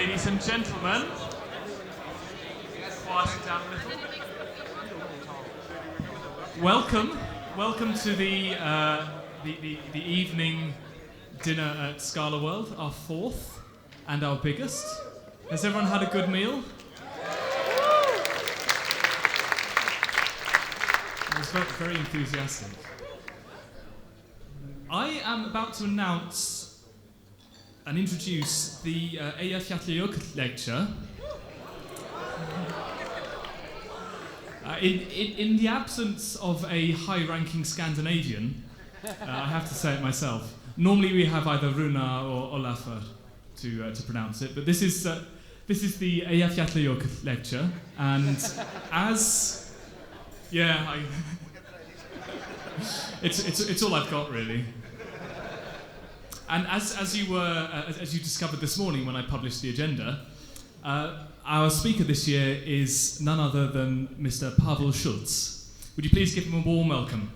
ladies and gentlemen. Quieten down a little. Welcome to the evening dinner at Scala World, our fourth and our biggest. Has everyone had a good meal? It was very enthusiastic. I am about to announce and introduce the Eyjafjallajökull Lecture. In the absence of a high-ranking Scandinavian, I have to say it myself. Normally we have either Runa or Olafur to pronounce it, but this is the Eyjafjallajökull Lecture, and it's all I've got really. And as you discovered this morning when I published the agenda, our speaker this year is none other than Mr. Paweł Szulc. Would you please give him a warm welcome?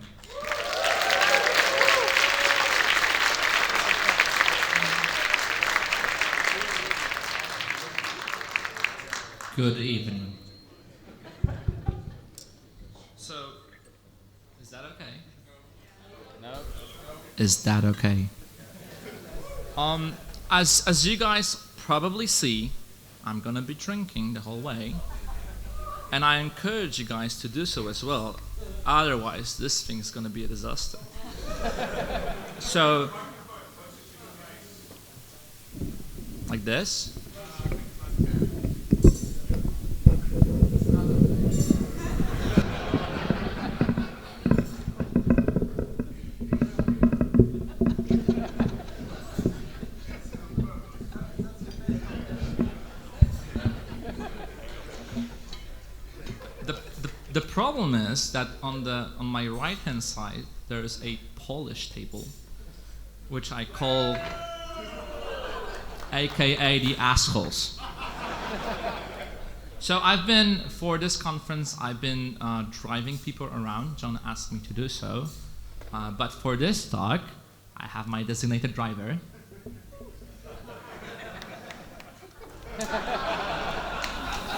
Good evening. So, is that okay? No. Is that okay? As you guys probably see, I'm gonna be drinking the whole way, and I encourage you guys to do so as well. Otherwise, this thing's gonna be a disaster. So, like this. The problem is that on my right hand side there is a Polish table, which I call AKA the assholes. So for this conference I've been driving people around. John asked me to do so, but for this talk I have my designated driver.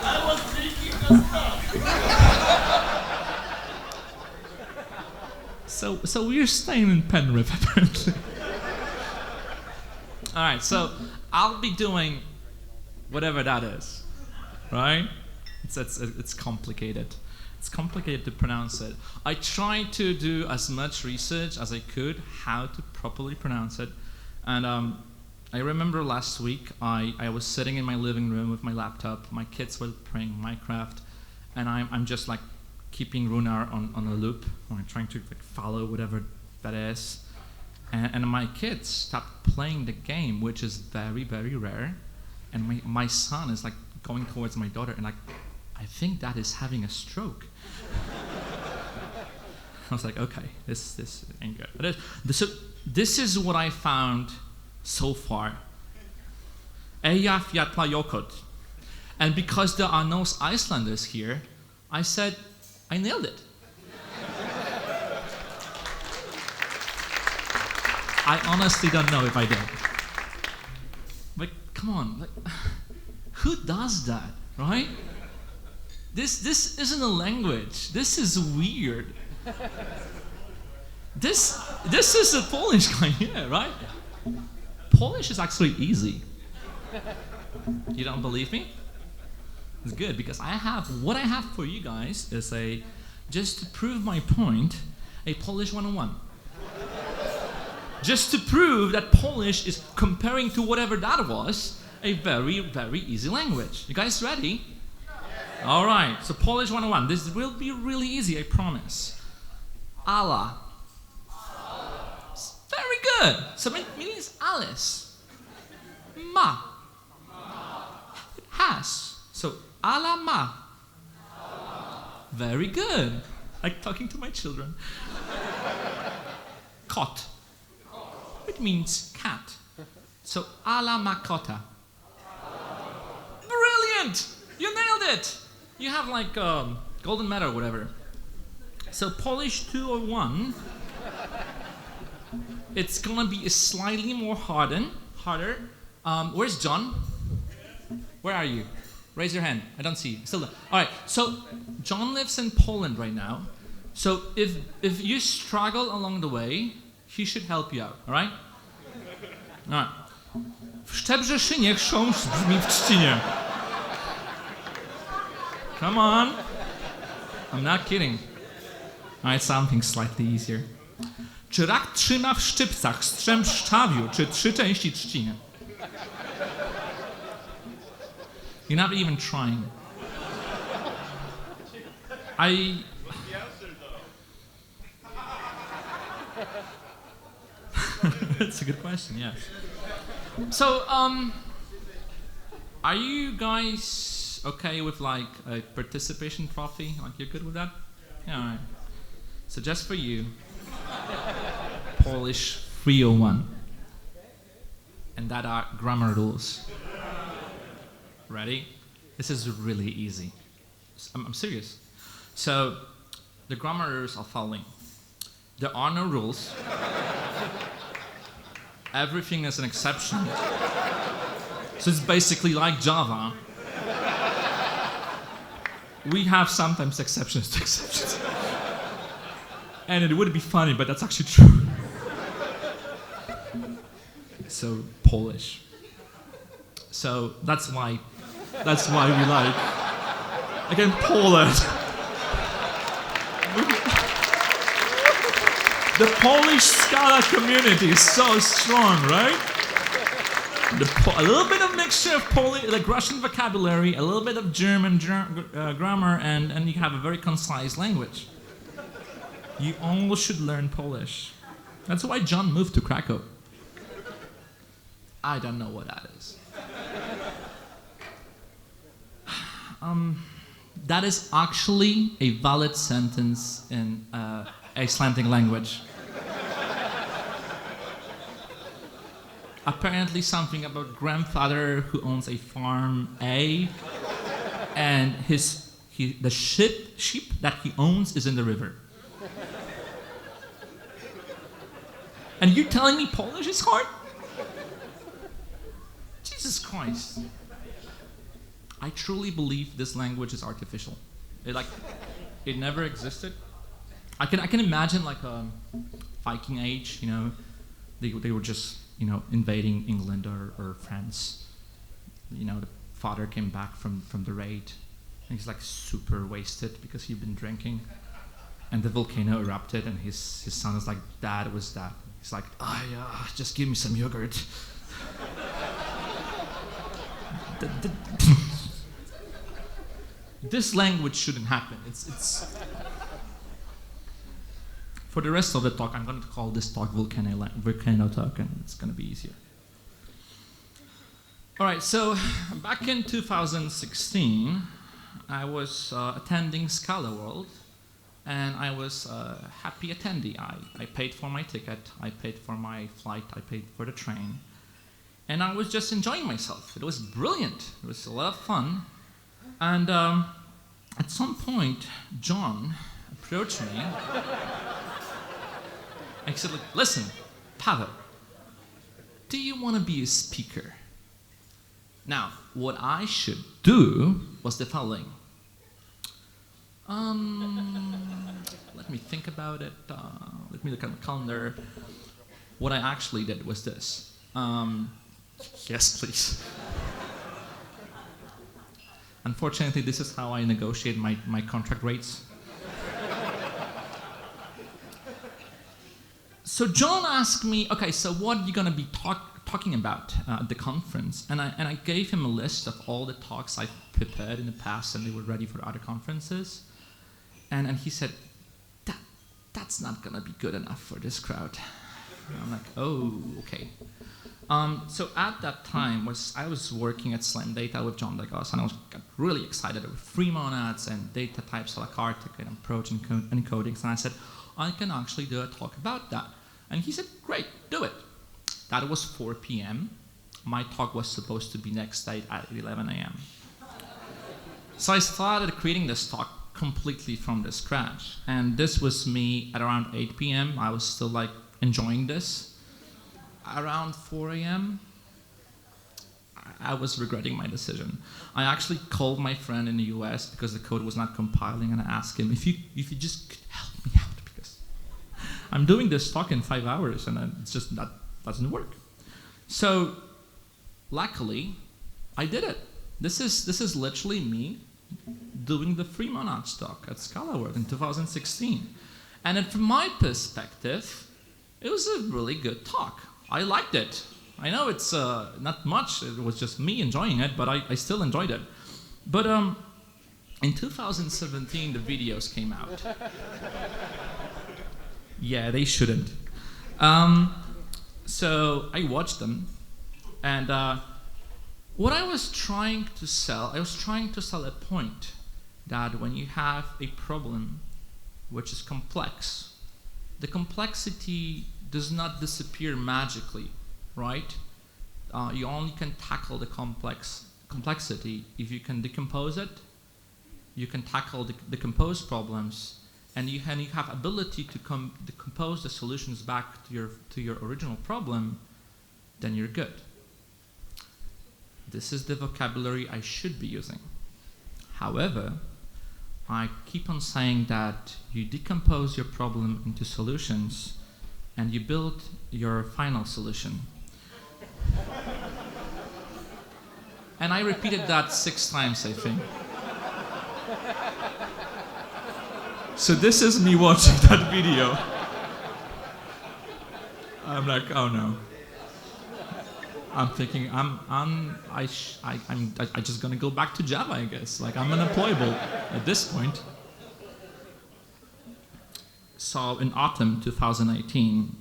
I was thinking the stuff. So we're staying in Penrith apparently. All right, so I'll be doing whatever that is, right? It's complicated. It's complicated to pronounce it. I tried to do as much research as I could how to properly pronounce it, and I remember last week I was sitting in my living room with my laptop. My kids were playing Minecraft, and I'm just like keeping Runar on a loop, or trying to like follow whatever that is. And my kids stopped playing the game, which is very, very rare. And my son is like going towards my daughter, and like, I think that is having a stroke. I was like, okay, this ain't good. But this is what I found so far. Eyjafjallajökull. And because there are no Icelanders here, I said, I nailed it. I honestly don't know if I did. But come on, like, who does that, right? This isn't a language. This is weird. This is a Polish guy here, right? Polish is actually easy. You don't believe me? It's good, because what I have for you guys is just to prove my point, a Polish 101. Just to prove that Polish is, comparing to whatever that was, a very, very easy language. You guys ready? Yes. All right, so Polish 101. This will be really easy, I promise. Ala. Very good. So it means Alice. Ma. Has. So ala ma. Very good. Like talking to my children. Kot. It means cat. So ala makota. Brilliant! You nailed it! You have like golden medal or whatever. So Polish 201. It's gonna be slightly more harder. Where's John? Where are you? Raise your hand. I don't see you. Still don't. All right. So John lives in Poland right now. So if you struggle along the way, he should help you out. All right? All right. W Szczebrzeszynie chrząszcz brzmi w trzcinie. Come on. I'm not kidding. All right, something slightly easier. Czy rak trzyma w szczypcach strzęp szczawiu, czy 3 części trzciny? You're not even trying. That's a good question, yes. So, are you guys okay with like a participation trophy? Like you're good with that? Yeah, all right. So just for you, Polish 301. And that are grammar rules. Ready? This is really easy. I'm serious. So, the grammar rules are following. There are no rules. Everything is an exception. So it's basically like Java. We have sometimes exceptions to exceptions. And it would be funny, but that's actually true. So, Polish. So that's why we like. Again, Poland. The Polish Scala community is so strong, right? A little bit of mixture of like Russian vocabulary, a little bit of German grammar, and you have a very concise language. You all should learn Polish. That's why John moved to Krakow. I don't know what that is. That is actually a valid sentence in Icelandic language. Apparently something about grandfather who owns a farm A, and the sheep that he owns is in the river. And you're telling me Polish is hard? Jesus Christ. I truly believe this language is artificial. It never existed. I can imagine like a Viking age, you know, they were just, you know, invading England or France. You know, the father came back from the raid, and he's like super wasted because he'd been drinking. And the volcano erupted, and his son is like, Dad, was that? He's like, just give me some yogurt. This language shouldn't happen. It's For the rest of the talk, I'm going to call this talk volcano talk, and it's going to be easier. All right, so back in 2016, I was attending Scala World, and I was a happy attendee. I paid for my ticket, I paid for my flight, I paid for the train, and I was just enjoying myself. It was brilliant. It was a lot of fun. And at some point, John approached me and he said, listen, Paweł, do you want to be a speaker? Now, what I should do was the following. Let me think about it. Let me look at the calendar. What I actually did was this. Yes, please. Unfortunately, this is how I negotiate my contract rates. So John asked me, okay, so what are you going to be talking about at the conference? And I gave him a list of all the talks I've prepared in the past, and they were ready for other conferences. And he said, that's not going to be good enough for this crowd. And I'm like, oh, okay. So at that time, I was working at Slam Data with John Dagos, and I got really excited with free monads and data types, a la carte, and approach and encodings. And I said, I can actually do a talk about that. And he said, great, do it. That was 4 p.m. My talk was supposed to be next day at 11 a.m. So I started creating this talk completely from the scratch. And this was me at around 8 p.m. I was still enjoying this. Around 4 a.m., I was regretting my decision. I actually called my friend in the US because the code was not compiling, and I asked him if you just could help me out, because I'm doing this talk in 5 hours and it's just that doesn't work. So luckily, I did it. This is literally me doing the free monads talk at Scala World in 2016. And then from my perspective, it was a really good talk. I liked it. I know it's not much, it was just me enjoying it, but I still enjoyed it. But in 2017, the videos came out. Yeah, they shouldn't. So I watched them, and what I was trying to sell a point that when you have a problem which is complex, the complexity does not disappear magically, right? You only can tackle the complexity if you can decompose it, you can tackle the decomposed problems, and you have ability to decompose the solutions back to your original problem, then you're good. This is the vocabulary I should be using. However, I keep on saying that you decompose your problem into solutions and you build your final solution. And I repeated that 6 times, I think. So this is me watching that video. I'm like, oh no. I'm thinking, I'm just gonna go back to Java, I guess. Like, I'm unemployable at this point. So in autumn 2018,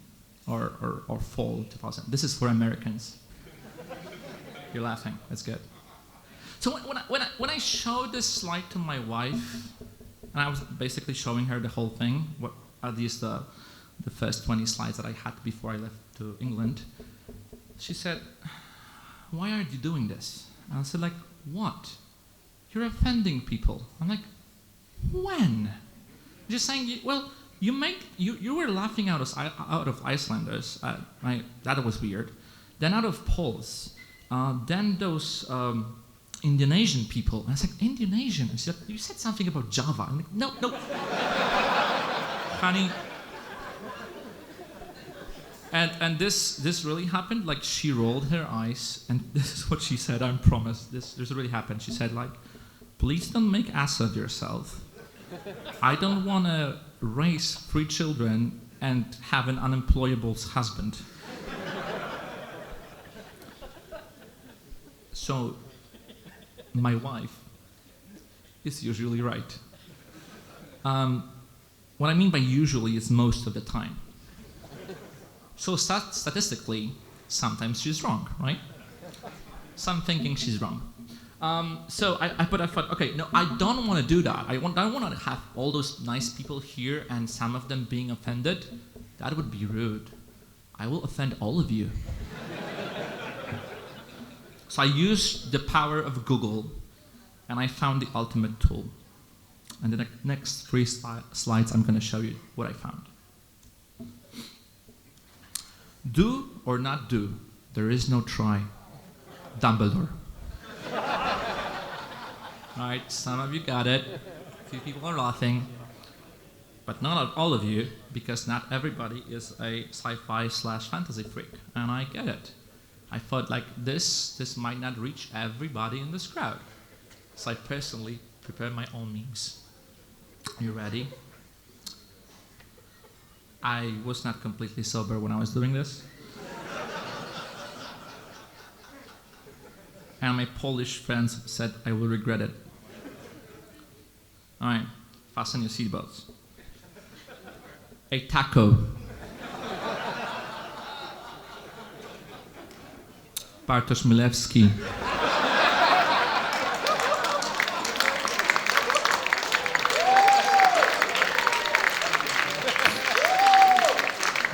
or fall 2000, this is for Americans. You're laughing, that's good. So when I showed this slide to my wife, and I was basically showing her the whole thing, at least the first 20 slides that I had before I left to England, she said, why are you doing this? And I said, like, what? You're offending people. I'm like, when? Just saying, well, you were laughing out of Icelanders. That was weird. Then out of Poles. Then those Indonesian people. And I was like, Indonesian? And she said, you said something about Java. I'm like, no. Honey. And this really happened. Like, she rolled her eyes, and this is what she said. I promise. This really happened. She said, like, please don't make ass of yourself. I don't want to raise 3 children and have an unemployable husband. So, my wife is usually right. What I mean by usually is most of the time. So statistically, sometimes she's wrong, right? So I'm thinking she's wrong. So I thought, okay, no, I don't want to do that. I don't want to have all those nice people here and some of them being offended. That would be rude. I will offend all of you. So I used the power of Google, and I found the ultimate tool. And the next 3 slides, I'm going to show you what I found. Do or not do, there is no try. Dumbledore. Alright, some of you got it. A few people are laughing. But not all of you, because not everybody is a sci-fi/fantasy freak. And I get it. I thought, like, this might not reach everybody in this crowd. So I personally prepared my own memes. You ready? I was not completely sober when I was doing this. And my Polish friends said I will regret it. All right, fasten your seatbelts. A taco. Bartosz Milewski.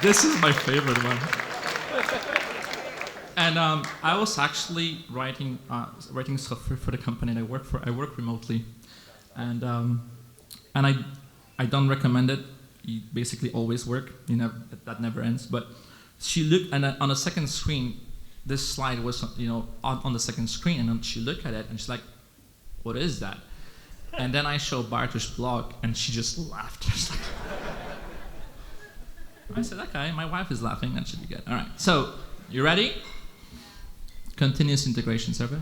This is my favorite one. And I was actually writing software for the company that I work for. I work remotely, and I don't recommend it. You basically always work. That never ends. But she looked, and on the second screen, this slide was, on the second screen, and then she looked at it and she's like, "What is that?" And then I show Bartosz's blog, and she just laughed. I said, "Okay, my wife is laughing. That should be good." All right. So, you ready? Continuous integration server.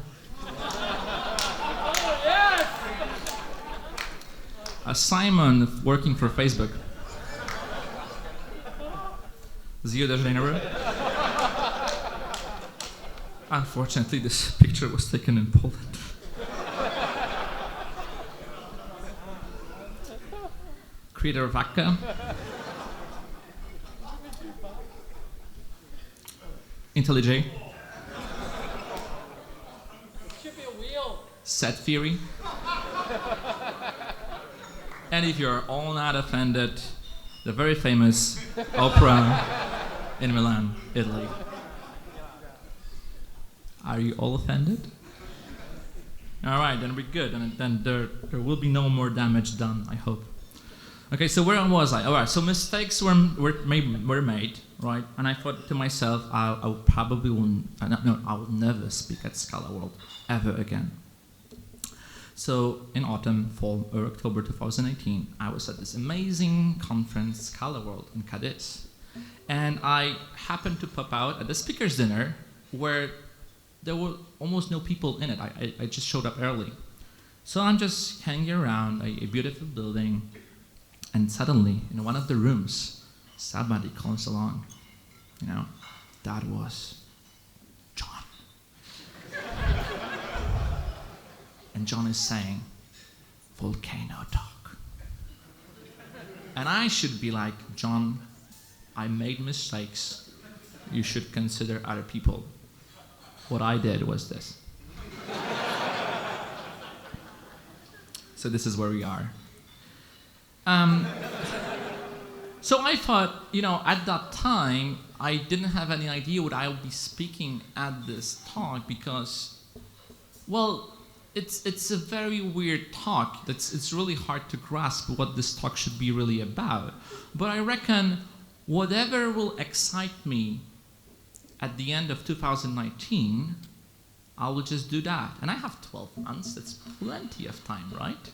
Simon working for Facebook. Rio de Janeiro. Unfortunately, this picture was taken in Poland. Creator of Akka. IntelliJ. Should be a wheel. Set theory. And if you're all not offended, the very famous opera in Milan, Italy. Are you all offended? All right, then we're good, and then there will be no more damage done, I hope. Okay, so where was I? All right, so mistakes were made, right? And I thought to myself, I will never speak at Scala World ever again. So in autumn, fall, or October 2018, I was at this amazing conference, Scala World in Cadiz. And I happened to pop out at the speaker's dinner where there were almost no people in it. I just showed up early. So I'm just hanging around a beautiful building, and suddenly, in one of the rooms, somebody comes along. That was John. And John is saying, "Volcano talk." And I should be like, "John, I made mistakes. You should consider other people." What I did was this. So this is where we are. So I thought, at that time, I didn't have any idea what I would be speaking at this talk because, well, it's a very weird talk. It's really hard to grasp what this talk should be really about. But I reckon whatever will excite me at the end of 2019, I will just do that. And I have 12 months. That's plenty of time, right?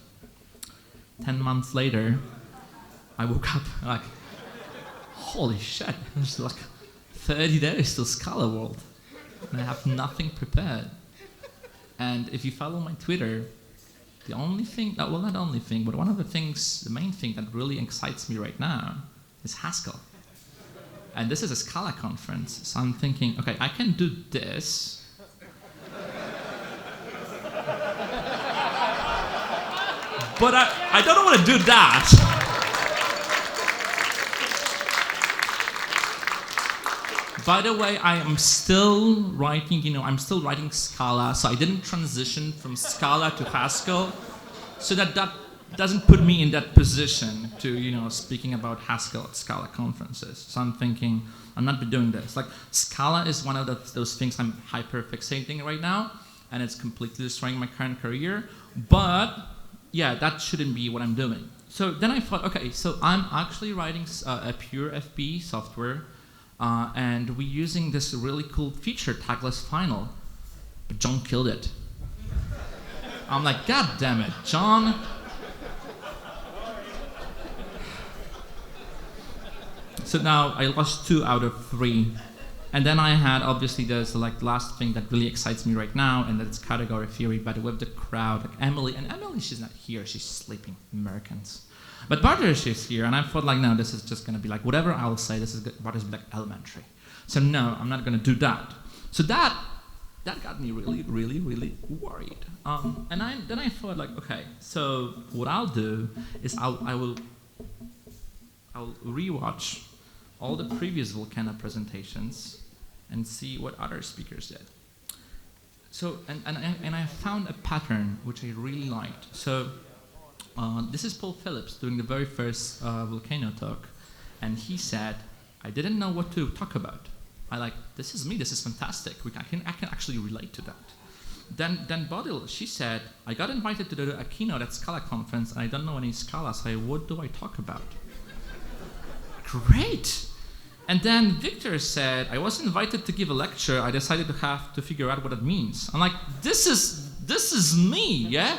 10 months later, I woke up like, holy shit, there's like 30 days till Scala World. And I have nothing prepared. And if you follow my Twitter, the only thing, well, not only thing, but one of the things, the main thing that really excites me right now is Haskell. And this is a Scala conference, so I'm thinking, okay, I can do this. But I don't want to do that. By the way, I am still writing, I'm still writing Scala, so I didn't transition from Scala to Haskell, so that doesn't put me in that position to, speaking about Haskell at Scala conferences. So I'm thinking, I'm not doing this. Like, Scala is one of those things I'm hyper-fixating right now, and it's completely destroying my current career, but yeah, that shouldn't be what I'm doing. So then I thought, okay, so I'm actually writing a pure FP software, and we're using this really cool feature, tagless final, but John killed it. I'm like, God damn it, John. So now I lost 2 out of 3. And then I had, obviously, there's last thing that really excites me right now, and that's category theory, but with the crowd, like Emily, she's not here, she's sleeping, Americans. But Bartosz is here, and I thought no, this is just gonna be whatever I'll say, Bartosz will be elementary. So no, I'm not gonna do that. So that got me really, really, really worried. And then I thought okay, so what I'll do is I'll rewatch all the previous Volcano presentations and see what other speakers did. So, and I found a pattern which I really liked. So, this is Paul Phillips doing the very first Volcano talk, and he said, I didn't know what to talk about. This is me, this is fantastic. I can actually relate to that. Then Bodil, she said, I got invited to do a keynote at Scala conference, and I don't know any Scala, so what do I talk about? Great! And then Victor said, I was invited to give a lecture. I decided to have to figure out what it means. I'm like, this is me, yeah?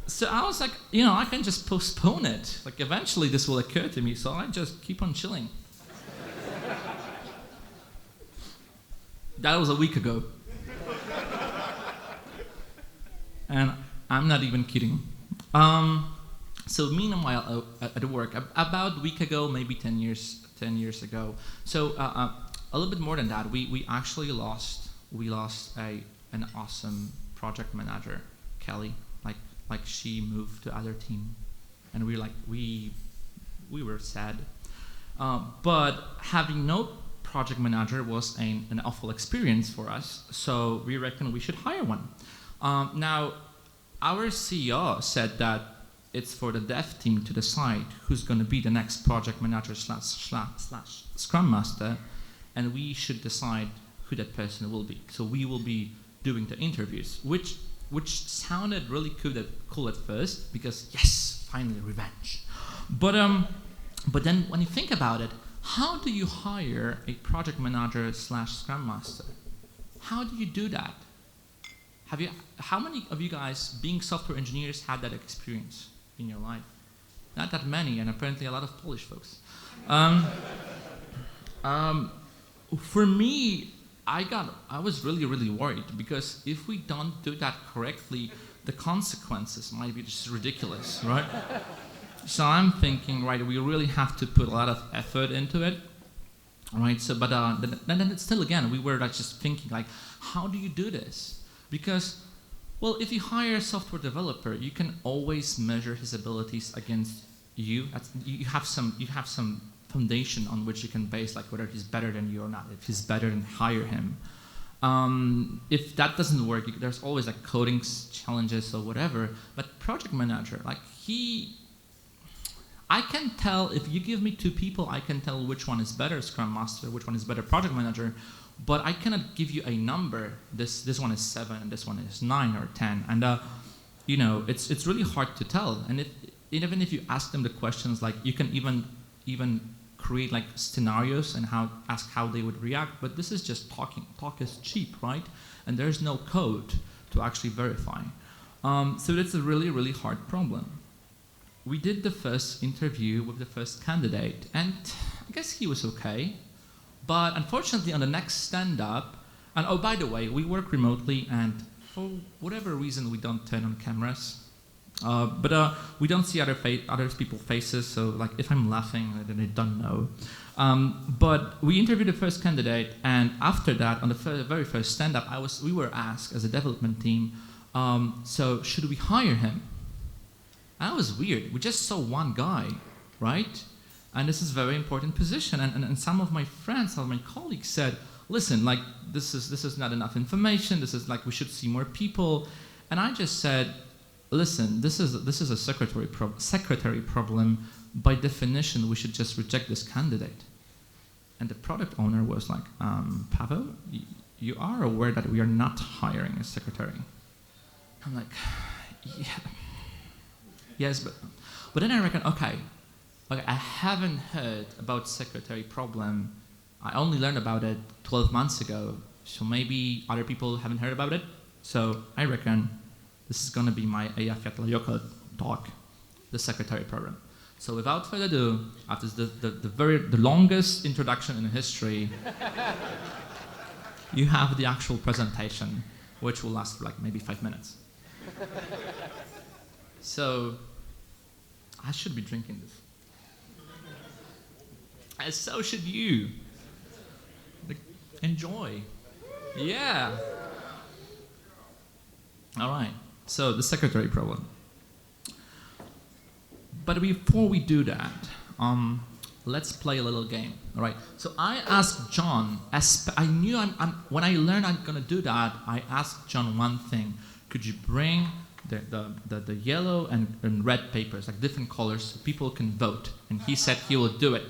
So I was like, I can just postpone it. Like eventually this will occur to me, so I just keep on chilling. That was a week ago. And I'm not even kidding. So meanwhile, at work, about a week ago, maybe 10 years ago. So a little bit more than that, we actually lost an awesome project manager, Kelly. Like she moved to other team, and we were sad. But having no project manager was an awful experience for us. So we reckon we should hire one. Now, our CEO said that it's for the dev team to decide who's going to be the next project manager slash Scrum Master, and we should decide who that person will be. So we will be doing the interviews, which sounded really cool at first, because yes, finally revenge. But then when you think about it, how do you hire a project manager slash Scrum Master? How do you do that? How many of you guys, being software engineers, had that experience in your life? Not that many, and apparently a lot of Polish folks. For me, I was really, really worried, because if we don't do that correctly, the consequences might be just ridiculous, right? So I'm thinking, right, we really have to put a lot of effort into it, right? So, but then still again, we were just thinking, like, how do you do this? Because, well, if you hire a software developer, you can always measure his abilities against you. You have some foundation on which you can base, like, whether he's better than you or not. If he's better, then hire him. If that doesn't work, there's always like coding challenges or whatever. But project manager, like I can tell, if you give me two people, I can tell which one is better Scrum Master, which one is better project manager, but I cannot give you a number. This one is 7 and this one is 9 or 10. And it's really hard to tell. And even if you ask them the questions, like, you can even create like scenarios and ask how they would react, but this is just talking. Talk is cheap, right? And there's no code to actually verify. So it's a really, really hard problem. We did the first interview with the first candidate, and I guess he was okay. But unfortunately, on the next stand-up, and oh, by the way, we work remotely, and for whatever reason, we don't turn on cameras. But we don't see other people's faces, so like if I'm laughing, then they don't know. But we interviewed the first candidate, and after that, on the very first stand-up, we were asked as a development team, so should we hire him? And that was weird. We just saw one guy, right? And this is a very important position. And some of my friends, some of my colleagues said, listen, like this is not enough information. This is like we should see more people. And I just said, listen, this is a secretary problem. By definition, we should just reject this candidate. And the product owner was like, Paweł, you are aware that we are not hiring a secretary? I'm like, yeah. Yes, but then I reckon, okay, I haven't heard about secretary problem. I only learned about it 12 months ago, so maybe other people haven't heard about it. So I reckon this is going to be my Eyjafjallajökull talk, the secretary problem. So without further ado, after the longest introduction in history, you have the actual presentation, which will last for like maybe 5 minutes. So I should be drinking this. And so should you. Enjoy. Yeah. All right. So the secretary problem. But before we do that, let's play a little game. All right. So I asked John. I knew when I learned I'm gonna do that, I asked John one thing. Could you bring the yellow and red papers, like different colors, so people can vote? And he said he will do it.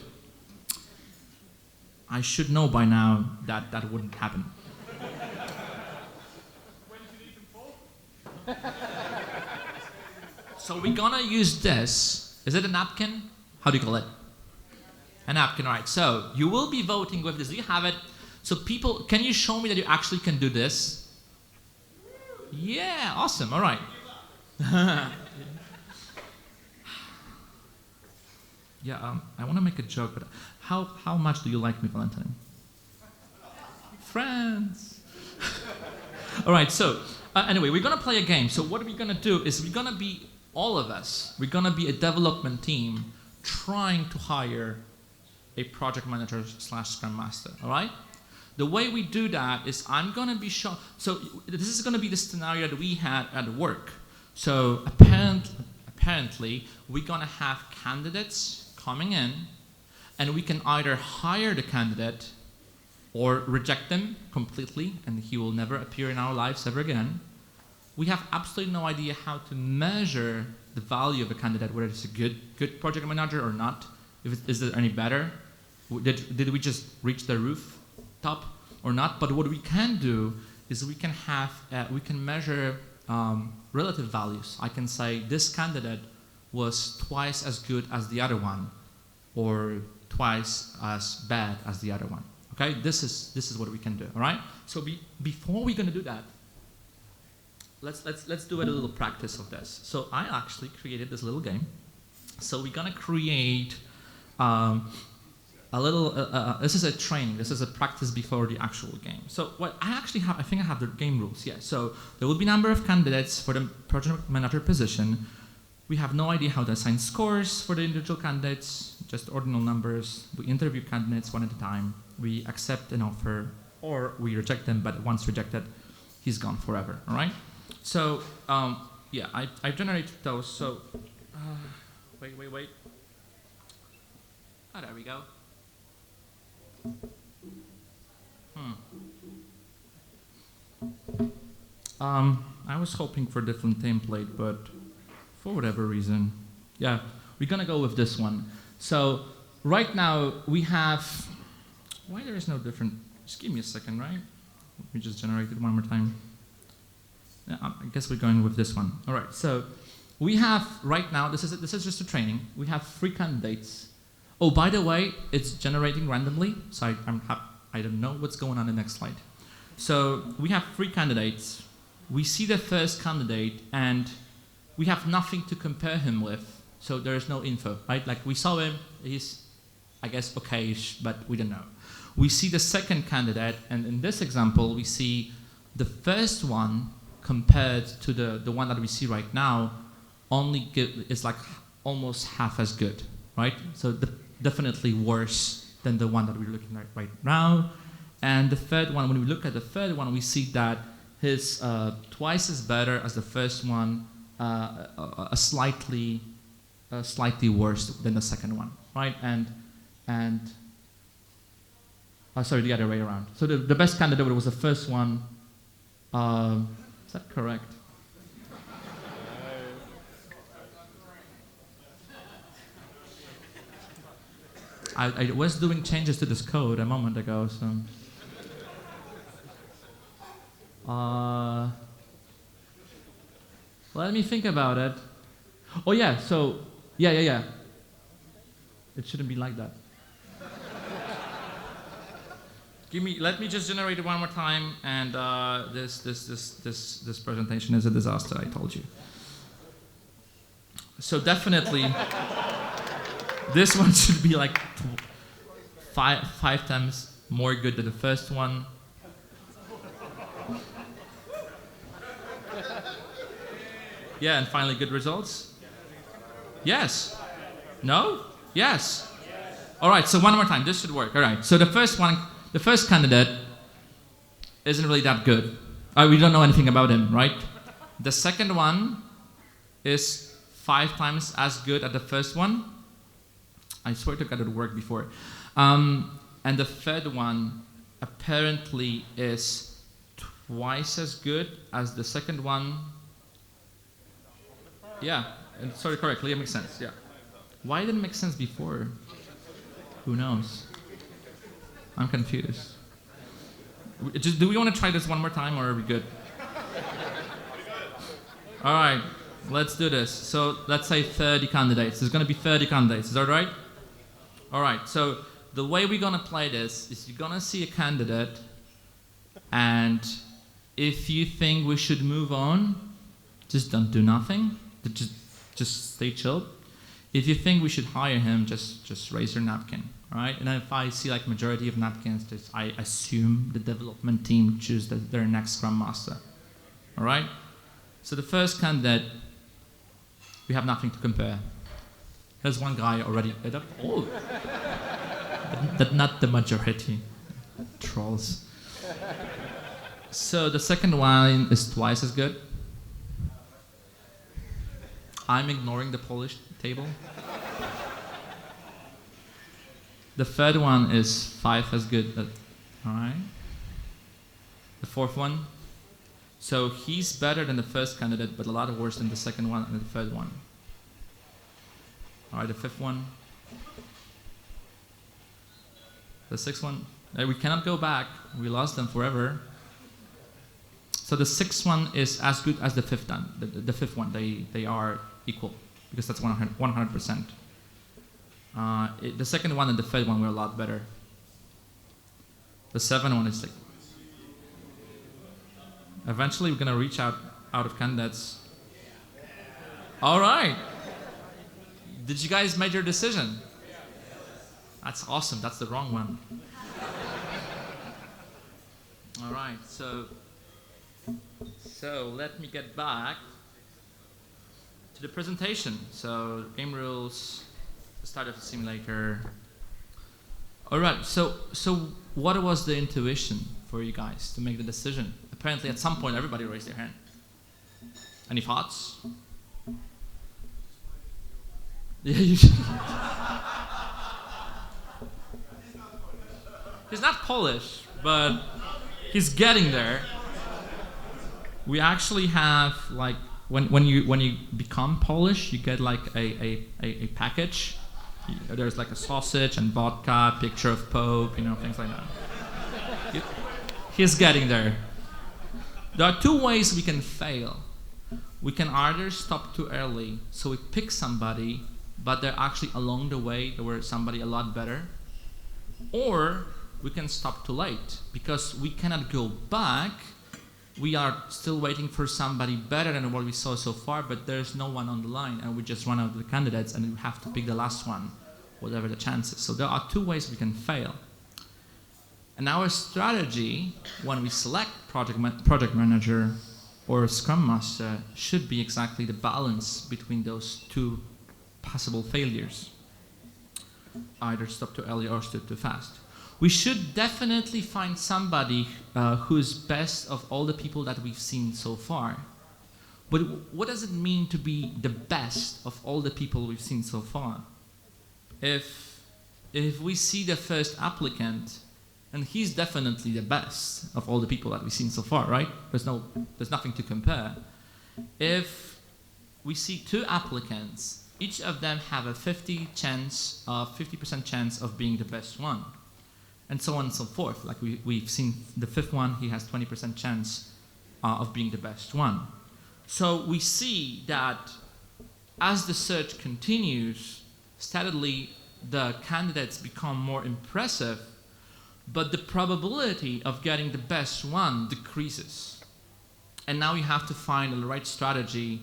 I should know by now that that wouldn't happen. So we're gonna use this. Is it a napkin? How do you call it? A napkin, all right. So you will be voting with this. Do you have it? So people, can you show me that you actually can do this? Yeah, awesome, all right. Yeah, I want to make a joke, but how much do you like me, Valentine? Friends. All right, so anyway, we're going to play a game. So what we're going to do is we're going to be, all of us, we're going to be a development team trying to hire a project manager / scrum master, all right? The way we do that is I'm going to be shown, so this is going to be the scenario that we had at work. So apparently we're going to have candidates coming in, and we can either hire the candidate or reject them completely, and he will never appear in our lives ever again. We have absolutely no idea how to measure the value of a candidate, whether it's a good project manager or not. Is it any better? Did we just reach the rooftop or not? But what we can do is we can measure relative values. I can say this candidate was twice as good as the other one, or twice as bad as the other one. Okay, this is what we can do. All right. So before we're gonna do that, let's do a little practice of this. So I actually created this little game. So we're gonna create a little. This is a training. This is a practice before the actual game. So what I actually have, I think I have the game rules. Yeah. So there will be a number of candidates for the project manager position. We have no idea how to assign scores for the individual candidates, just ordinal numbers. We interview candidates one at a time. We accept an offer or we reject them, but once rejected, he's gone forever, all right? So, yeah, I've generated those, so, wait. Oh, there we go. I was hoping for a different template, but for whatever reason, yeah, we're gonna go with this one. So right now we have, why there is no different, just give me a second, right? Let me just generate it one more time. Yeah, I guess we're going with this one. All right, so we have right now, this is just a training. We have 3 candidates. Oh, by the way, it's generating randomly, so I don't know what's going on in the next slide. So we have 3 candidates. We see the first candidate and we have nothing to compare him with, so there's no info, right? Like we saw him, he's, I guess, okay-ish, but we don't know. We see the second candidate, and in this example, we see the first one compared to the one that we see right now, is like almost half as good, right? So definitely worse than the one that we're looking at right now. And the third one, when we look at the third one, we see that he's twice as better as the first one, slightly worse than the second one, right? And sorry, the other way around. So the best candidate was the first one. Is that correct? I was doing changes to this code a moment ago, so. Let me think about it. Oh yeah, so, yeah. It shouldn't be like that. Let me just generate it one more time, and this presentation is a disaster, I told you. So definitely, this one should be like five times more good than the first one. Yeah, and finally good results? Yes. No? Yes. All right, so one more time, this should work. All right, so the first candidate isn't really that good. We don't know anything about him, right? The second one is 5 times as good as the first one. I swear to God it worked before. And the third one apparently is twice as good as the second one. Yeah, and sorry, correctly, it makes sense, yeah. Why didn't it make sense before? Who knows? I'm confused. Do we want to try this one more time, or are we good? All right, let's do this. So let's say 30 candidates. There's going to be 30 candidates. Is that right? All right, so the way we're gonna play this is you're gonna see a candidate, and if you think we should move on, just don't do nothing. Just stay chilled. If you think we should hire him, just raise your napkin, all right? And if I see like majority of napkins, I assume the development team choose their next Scrum Master, all right? So the first candidate, we have nothing to compare. There's one guy already. Oh, but not the majority. Trolls. So the second one is twice as good. I'm ignoring the Polish table. The third one is 5 as good. All right. The fourth one. So he's better than the first candidate, but a lot worse than the second one and the third one. All right, the fifth one. The sixth one. We cannot go back. We lost them forever. So the sixth one is as good as the fifth one. The fifth one, they are equal because that's 100%. The second one and the third one were a lot better. The seventh one is like. Eventually, we're gonna reach out of candidates. All right. Did you guys make your decision? That's awesome. That's the wrong one. All right. So let me get back to the presentation. So game rules, the start of the simulator. All right. So what was the intuition for you guys to make the decision? Apparently, at some point, everybody raised their hand. Any thoughts? Yeah, he's not Polish, but he's getting there. We actually have like when you become Polish, you get like a package. There's like a sausage and vodka, picture of Pope, things like that. He's getting there. There are two ways we can fail. We can either stop too early, so we pick somebody, but they're actually along the way, they were somebody a lot better. Or we can stop too late, because we cannot go back. We are still waiting for somebody better than what we saw so far, but there's no one on the line, and we just run out of the candidates, and we have to pick the last one, whatever the chances. So there are two ways we can fail. And our strategy, when we select project manager or Scrum Master, should be exactly the balance between those two possible failures. Either stop too early or stop too fast. We should definitely find somebody who is best of all the people that we've seen so far. But what does it mean to be the best of all the people we've seen so far? If we see the first applicant, and he's definitely the best of all the people that we've seen so far, right? There's nothing to compare. If we see two applicants, each of them have a 50% chance of being the best one, and so on and so forth. Like we've seen the fifth one, he has 20% chance of being the best one. So we see that as the search continues, steadily the candidates become more impressive, but the probability of getting the best one decreases. And now you have to find the right strategy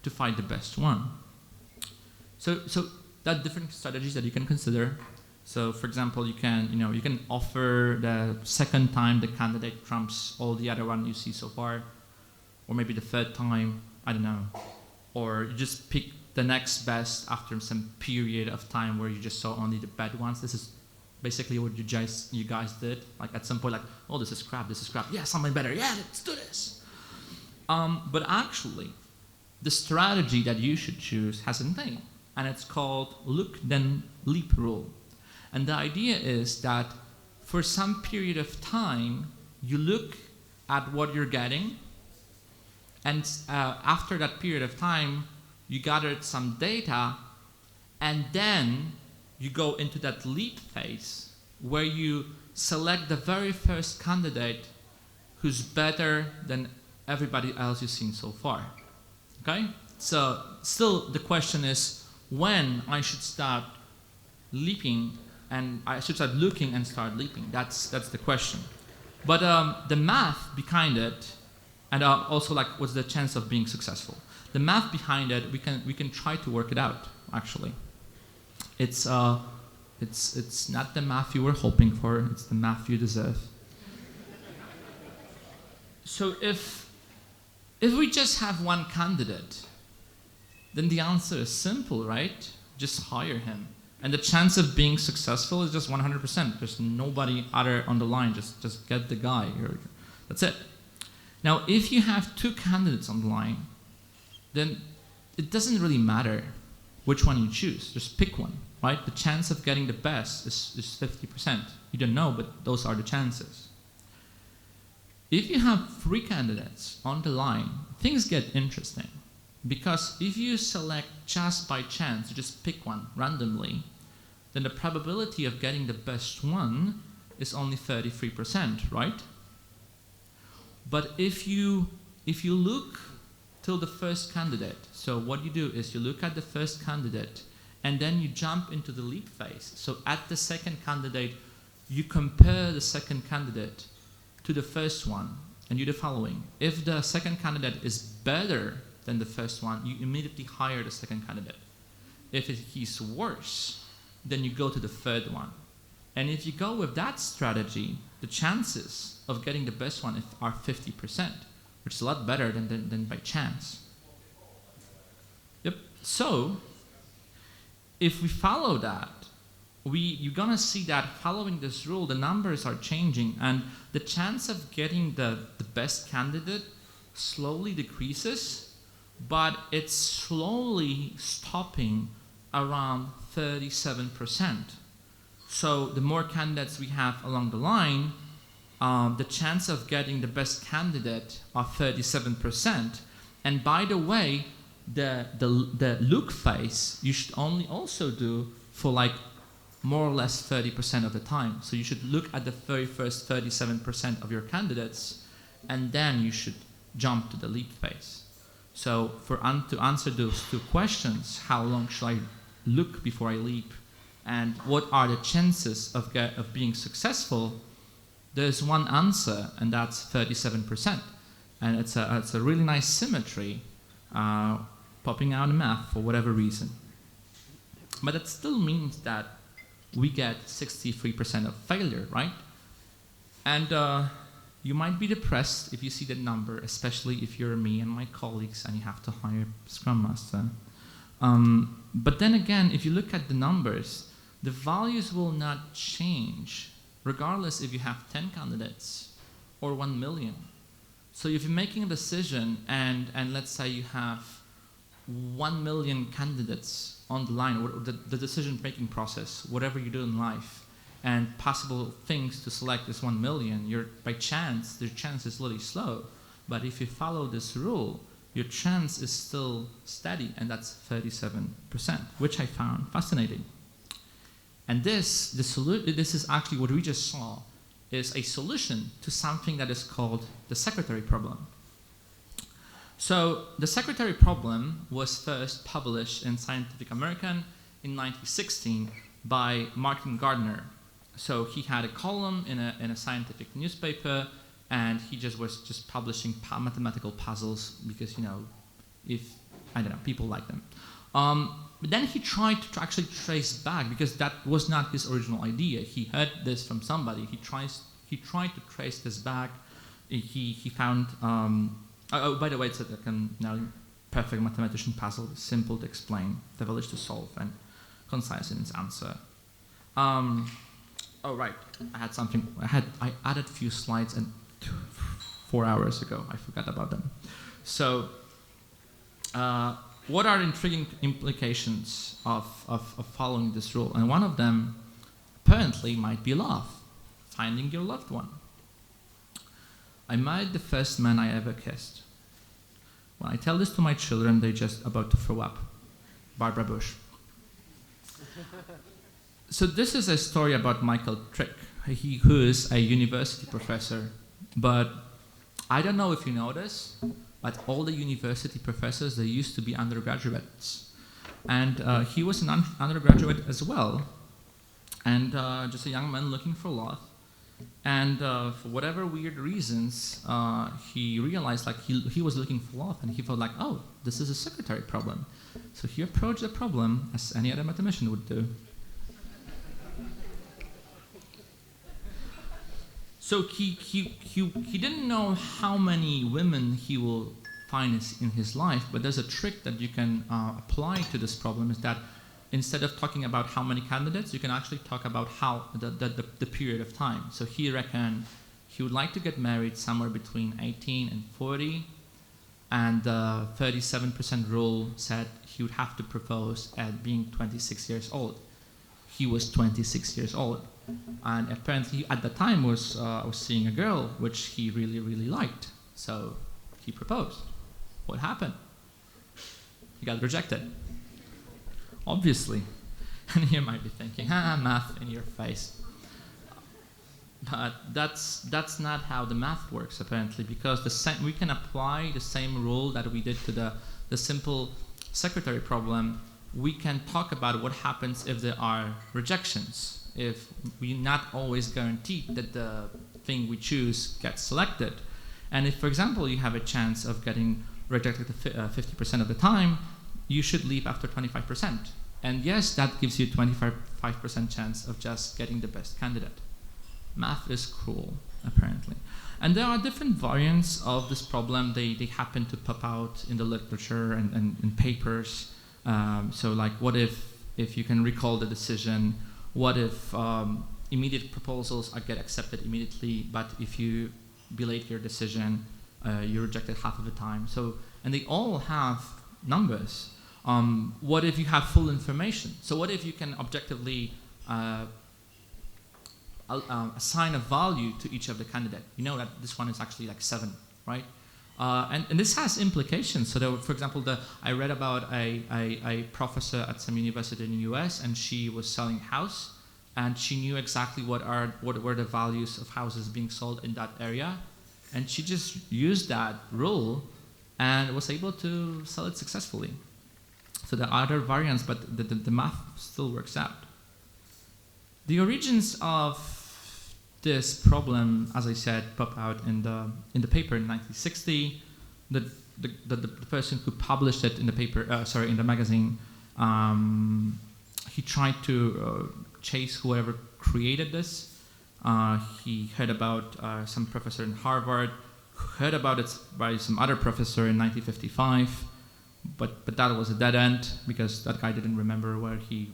to find the best one. So there are different strategies that you can consider. So for example, you can offer the second time the candidate trumps all the other one you see so far, or maybe the third time, I don't know. Or you just pick the next best after some period of time where you just saw only the bad ones. This is basically what you guys did. Like at some point, like, oh, this is crap. Yeah, something better. Yeah, let's do this. But actually, the strategy that you should choose has a name, and it's called look then leap rule. And the idea is that for some period of time, you look at what you're getting, and after that period of time, you gathered some data, and then you go into that leap phase where you select the very first candidate who's better than everybody else you've seen so far. Okay? So still the question is when I should start leaping, and I should start looking and start leaping? That's the question. But the math behind it, and also like what's the chance of being successful? The math behind it, we can try to work it out. Actually, it's not the math you were hoping for. It's the math you deserve. So if we just have one candidate, then the answer is simple, right? Just hire him. And the chance of being successful is just 100%. There's nobody other on the line. Just get the guy. That's it. Now, if you have two candidates on the line, then it doesn't really matter which one you choose. Just pick one, right? The chance of getting the best is 50%. You don't know, but those are the chances. If you have three candidates on the line, things get interesting. Because if you select just by chance, you just pick one randomly, then the probability of getting the best one is only 33%, right? But if you look till the first candidate, so what you do is you look at the first candidate and then you jump into the leap phase. So at the second candidate, you compare the second candidate to the first one and you do the following. If the second candidate is better than the first one, you immediately hire the second candidate. If he's worse, then you go to the third one. And if you go with that strategy, the chances of getting the best one are 50%, which is a lot better than by chance. Yep. So, if we follow that, you're gonna see that following this rule, the numbers are changing, and the chance of getting the best candidate slowly decreases, but it's slowly stopping around 37%. So the more candidates we have along the line, the chance of getting the best candidate are 37%. And by the way, the look phase you should only also do for like more or less 30% of the time. So you should look at the very first 37% of your candidates, and then you should jump to the leap phase. So to answer those two questions, how long should I look before I leap, and what are the chances of being successful, there's one answer, and that's 37%. And it's a really nice symmetry popping out in math for whatever reason. But it still means that we get 63% of failure, right? And you might be depressed if you see that number, especially if you're me and my colleagues and you have to hire a Scrum Master. But then again, if you look at the numbers, the values will not change, regardless if you have 10 candidates or 1 million. So if you're making a decision and let's say you have 1 million candidates on the line, or the decision-making process, whatever you do in life, and possible things to select is 1 million, by chance, the chance is really slow. But if you follow this rule, your chance is still steady, and that's 37%, which I found fascinating. And this is actually what we just saw, is a solution to something that is called the secretary problem. So the secretary problem was first published in Scientific American in 1916 by Martin Gardner. So he had a column in a scientific newspaper, and he was just publishing mathematical puzzles because, people like them. But then he tried to actually trace back, because that was not his original idea. He heard this from somebody. He tried to trace this back. He found. By the way, it's a perfect mathematician puzzle, simple to explain, devilish to solve, and concise in its answer. Right. I added a few slides 4 hours ago. I forgot about them. So, what are intriguing implications of following this rule? And one of them, apparently, might be love, finding your loved one. I married the first man I ever kissed. When I tell this to my children, they're just about to throw up. Barbara Bush. So this is a story about Michael Trick, who is a university professor. But I don't know if you know this, but all the university professors, they used to be undergraduates. And he was an undergraduate as well. and just a young man looking for love. And for whatever weird reasons, he realized like he was looking for love, and he felt like, oh, this is a secretary problem. So he approached the problem as any other mathematician would do. So he didn't know how many women he will find in his life, but there's a trick that you can apply to this problem, is that instead of talking about how many candidates, you can actually talk about how the period of time. So he reckoned he would like to get married somewhere between 18 and 40, and the 37% rule said he would have to propose at being 26 years old. He was 26 years old, and apparently at the time was seeing a girl which he really, really liked. So he proposed. What happened? He got rejected. Obviously. And you might be thinking, math in your face. But that's not how the math works, apparently, because we can apply the same rule that we did to the simple secretary problem. We can talk about what happens if there are rejections, if we're not always guaranteed that the thing we choose gets selected. And if, for example, you have a chance of getting rejected 50% of the time, you should leave after 25%. And yes, that gives you 25% chance of just getting the best candidate. Math is cruel, apparently. And there are different variants of this problem. They happen to pop out in the literature and in papers. So like, what if you can recall the decision? What if immediate proposals get accepted immediately, but if you belate your decision, you're rejected half of the time? So, and they all have numbers. What if you have full information? So what if you can objectively assign a value to each of the candidate? You know that this one is actually like 7, right? And this has implications. So there, for example, I read about a professor at some university in the US, and she was selling a house, and she knew exactly what were the values of houses being sold in that area, and she just used that rule and was able to sell it successfully. So there are other variants, but the math still works out. The origins of this problem, as I said, pop out in the paper in 1960. The person who published it in the paper, in the magazine, he tried to chase whoever created this. He heard about some professor in Harvard, heard about it by some other professor in 1955, but that was a dead end because that guy didn't remember where he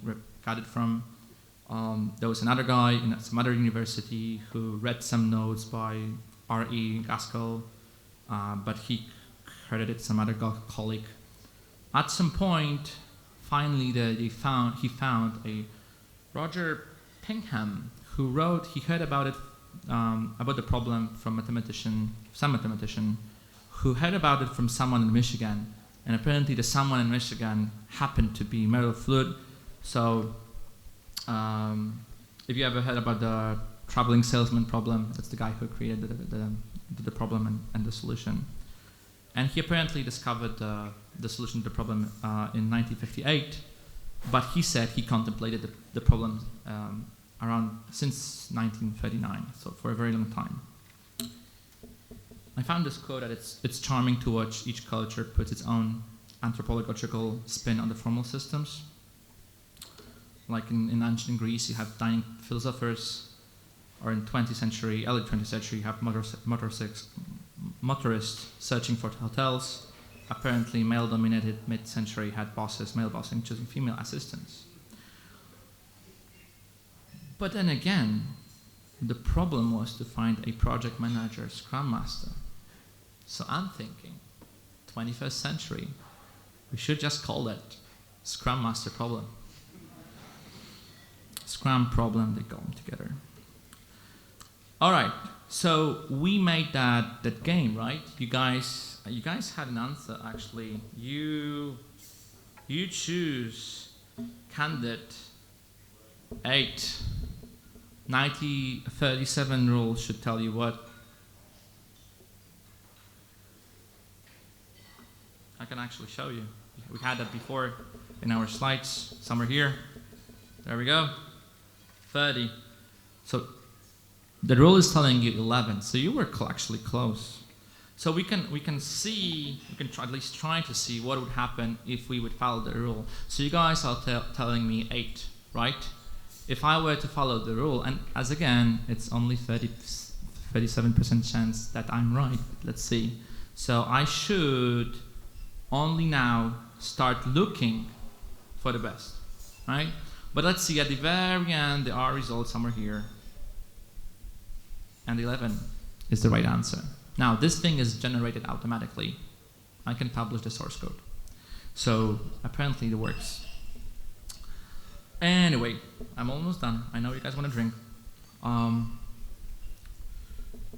got it from. There was another guy in some other university who read some notes by R.E. Gaskell, but he credited some other colleague. At some point, finally, he found a Roger Pinkham who wrote. He heard about it, about the problem from some mathematician, who heard about it from someone in Michigan, and apparently the someone in Michigan happened to be Merrill Flood. So. If you ever heard about the traveling salesman problem, that's the guy who created the problem and the solution. And he apparently discovered the solution to the problem in 1958, but he said he contemplated the problem since 1939, so for a very long time. I found this quote that it's charming to watch each culture put its own anthropological spin on the formal systems. Like in ancient Greece, you have dining philosophers, or in early 20th century, you have motorists searching for hotels. Apparently, male-dominated mid-century had male bosses choosing female assistants. But then again, the problem was to find a project manager, scrum master. So I'm thinking, 21st century, we should just call it scrum master problem. Scrum problem, they go together. All right, so we made that game, right? You guys had an answer actually. You choose candidate 8. 90-37 rule should tell you what. I can actually show you. We had that before in our slides. Somewhere here. There we go. 30. So the rule is telling you 11. So you were actually close. So we can at least try to see what would happen if we would follow the rule. So you guys are telling me 8, right? If I were to follow the rule, and as again, it's only 37% chance that I'm right. Let's see. So I should only now start looking for the best, right? But let's see, at the very end, there are results somewhere here. And 11 is the right answer. Now, this thing is generated automatically. I can publish the source code. So apparently it works. Anyway, I'm almost done. I know you guys want to drink.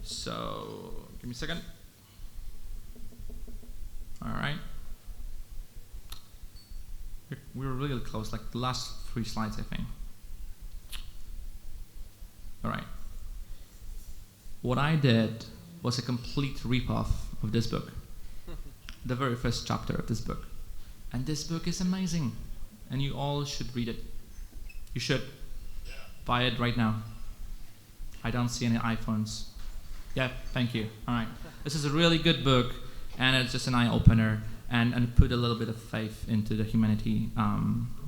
So give me a second. All right. We were really close, like the last 3 slides, I think. All right. What I did was a complete rip-off of this book. The very first chapter of this book. And this book is amazing. And you all should read it. You should buy it right now. I don't see any iPhones. Yeah, thank you. All right. This is a really good book, and it's just an eye-opener, and put a little bit of faith into the humanity.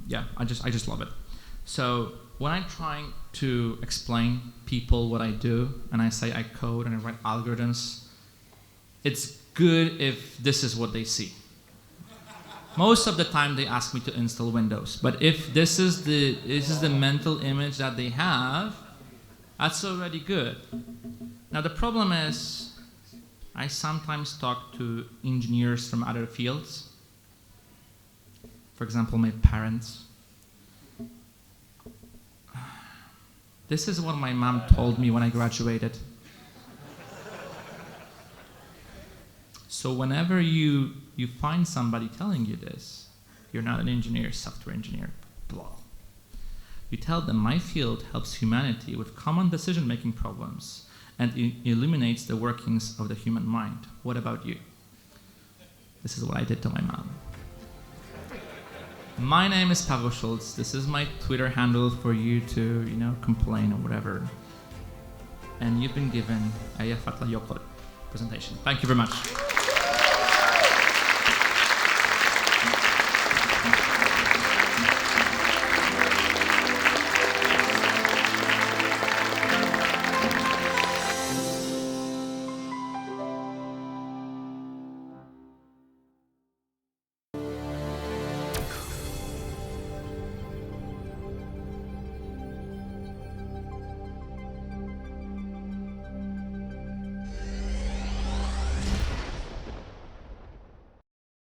Yeah, I just love it. So when I'm trying to explain people what I do, and I say I code and I write algorithms, it's good if this is what they see. Most of the time they ask me to install Windows, but if this is the mental image that they have, that's already good. Now the problem is, I sometimes talk to engineers from other fields. For example, my parents. This is what my mom told me when I graduated. So whenever you find somebody telling you this, you're not an engineer, software engineer, blah. You tell them, my field helps humanity with common decision-making problems and illuminates the workings of the human mind. What about you? This is what I did to my mom. My name is Paweł Szulc. This is my Twitter handle for you to, complain or whatever. And you've been given Eyjafjallajökull presentation. Thank you very much.